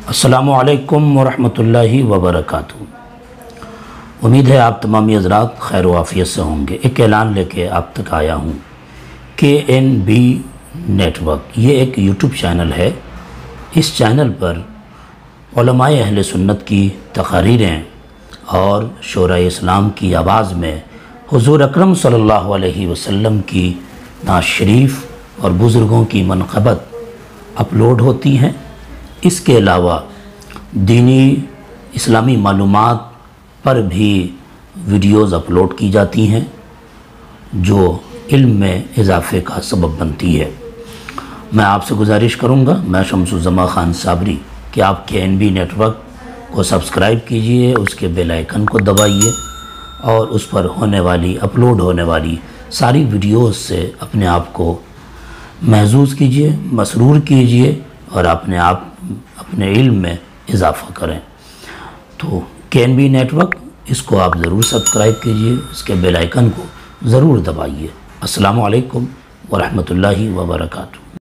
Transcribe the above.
अस्सलामुअलैकुम वरहमतुल्लाहि वबरकातुहू। उम्मीद है आप तमामी हज़रात खैर व आफ़ियत से होंगे। एक ऐलान लेके आप तक आया हूँ। KNB नेटवर्क ये एक यूट्यूब चैनल है। इस चैनल पर उलमाए अहले सुन्नत की तक़रीरें और शोराए इस्लाम की आवाज़ में हुज़ूर अकरम सल्लल्लाहु अलैहि वसल्लम की नात शरीफ और बुज़ुर्गों की मनक़बत अपलोड होती हैं। इसके अलावा दीनी इस्लामी मालूमात पर भी वीडियोज़ अपलोड की जाती हैं जो इल्म में इजाफ़े का सबब बनती है। मैं आपसे गुजारिश करूँगा, मैं शम्सुज़्ज़मा ख़ान साबरी, कि आप KNB नेटवर्क को सब्सक्राइब कीजिए, उसके बेल आइकन को दबाइए और उस पर होने वाली अपलोड होने वाली सारी वीडियोज़ से अपने आप को महजूज़ कीजिए, मसरूर कीजिए और अपने इल्म में इजाफ़ा करें। तो KNB नेटवर्क, इसको आप ज़रूर सब्सक्राइब कीजिए, उसके बेल आइकन को ज़रूर दबाइए। अस्सलामु अलैकुम वरहमतुल्लाहि वबरकातुहू।